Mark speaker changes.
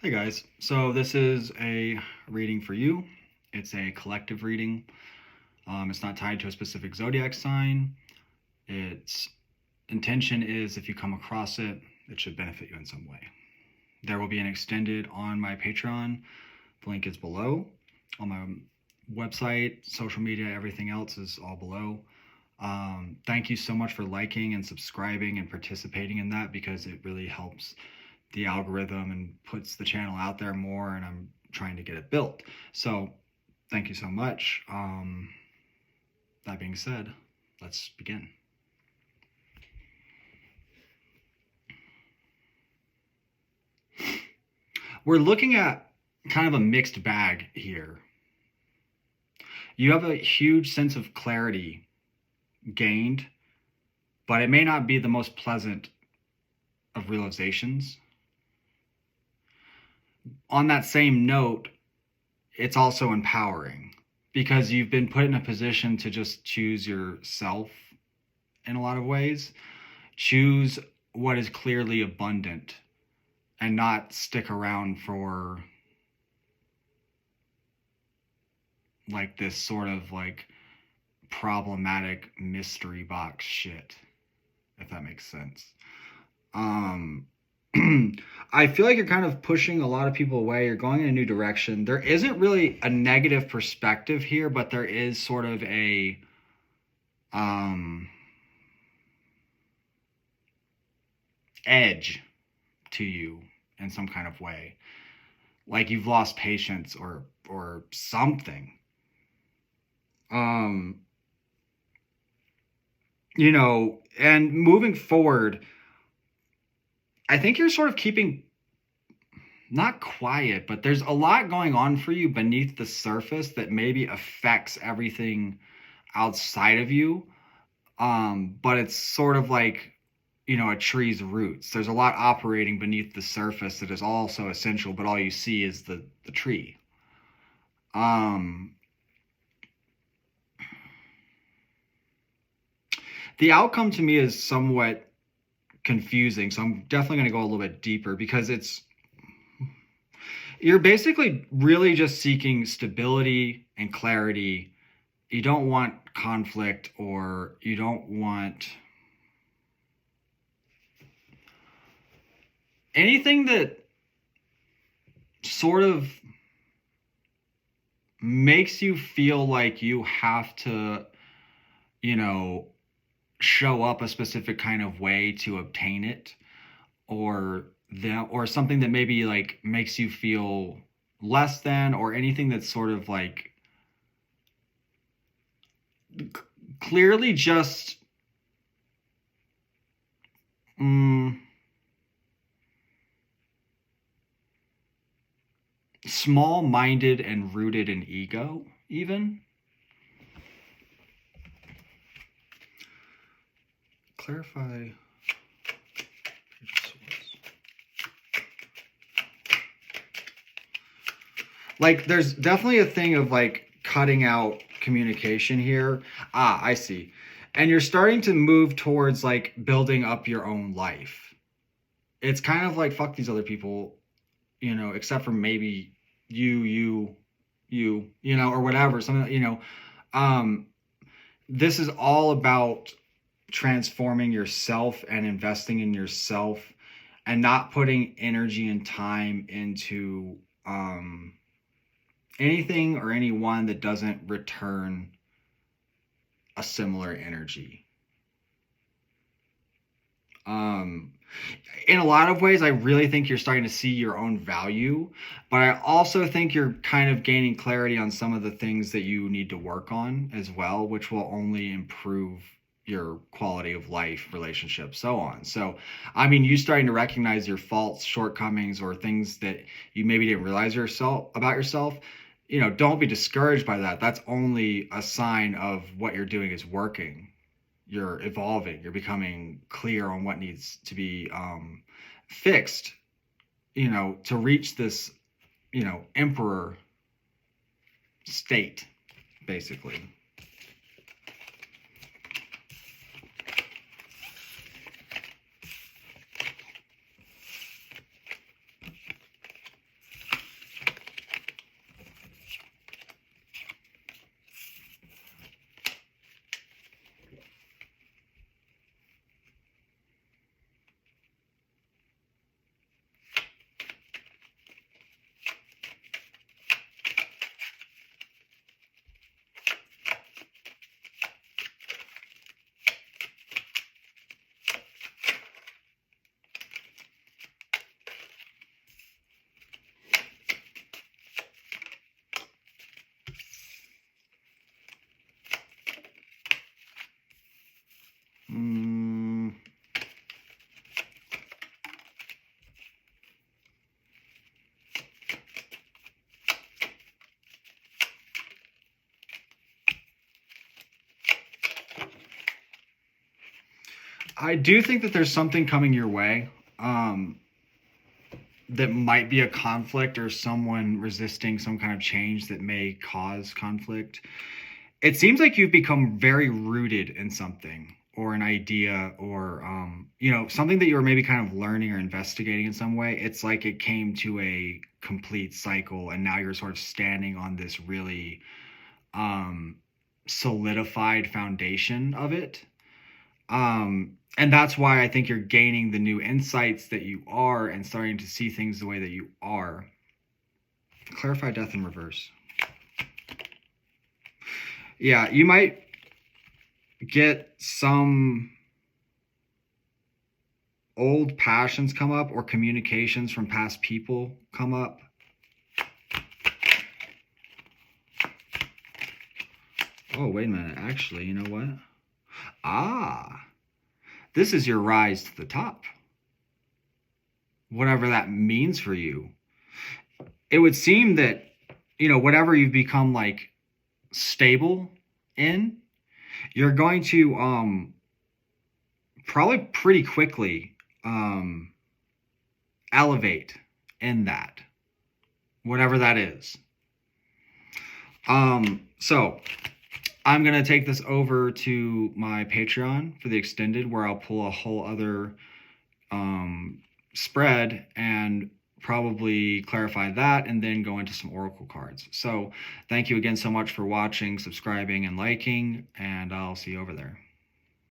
Speaker 1: Hey guys, so this is a reading for you. It's a collective reading. It's not tied to a specific zodiac sign. Its intention is if you come across it, it should benefit you in some way. There will be an extended on my Patreon. The link is below. On my website, social media, everything else is all below. Thank you so much for liking and subscribing and participating in that, because it really helps the algorithm and puts the channel out there more, and I'm trying to get it built. So thank you so much. That being said, let's begin. We're looking at kind of a mixed bag here. You have a huge sense of clarity gained, but it may not be the most pleasant of realizations. On that same note, it's also empowering, because you've been put in a position to just choose yourself in a lot of ways. Choose what is clearly abundant and not stick around for like this sort of like problematic mystery box shit, if that makes sense. I feel like you're kind of pushing a lot of people away. You're going in a new direction. There isn't really a negative perspective here, but there is sort of a edge to you in some kind of way. Like you've lost patience or something. You know, and moving forward, I think you're sort of keeping, not quiet, but there's a lot going on for you beneath the surface that maybe affects everything outside of you. But it's sort of like, you know, a tree's roots. There's a lot operating beneath the surface that is also essential, but all you see is the tree. The outcome to me is somewhat confusing, so I'm definitely going to go a little bit deeper, because you're basically really just seeking stability and clarity. You don't want conflict, or you don't want anything that sort of makes you feel like you have to, you know, show up a specific kind of way to obtain it, or something that maybe like makes you feel less than, or anything that's sort of like clearly just small-minded and rooted in ego, even. Clarify. Like, there's definitely a thing of like cutting out communication here. I see. And you're starting to move towards like building up your own life. It's kind of like, fuck these other people, you know, except for maybe you know, or whatever, something, you know. This is all about transforming yourself and investing in yourself, and not putting energy and time into anything or anyone that doesn't return a similar energy. In a lot of ways, I really think you're starting to see your own value, but I also think you're kind of gaining clarity on some of the things that you need to work on as well, which will only improve your quality of life, relationships, so on. So, I mean, you starting to recognize your faults, shortcomings, or things that you maybe didn't realize about yourself, you know, don't be discouraged by that. That's only a sign of what you're doing is working. You're evolving. You're becoming clear on what needs to be fixed, you know, to reach this, you know, emperor state, basically. I do think that there's something coming your way that might be a conflict or someone resisting some kind of change that may cause conflict. It seems like you've become very rooted in something or an idea or, something that you were maybe kind of learning or investigating in some way. It's like it came to a complete cycle and now you're sort of standing on this really solidified foundation of it. And that's why I think you're gaining the new insights that you are and starting to see things the way that you are. Clarify death in reverse. Yeah, you might get some old passions come up or communications from past people come up. Oh, wait a minute. Actually, you know what? This is your rise to the top. Whatever that means for you. It would seem that, whatever you've become like stable in, you're going to probably pretty quickly elevate in that. Whatever that is. So I'm going to take this over to my Patreon for the extended, where I'll pull a whole other spread and probably clarify that and then go into some oracle cards. So thank you again so much for watching, subscribing, and liking, and I'll see you over there.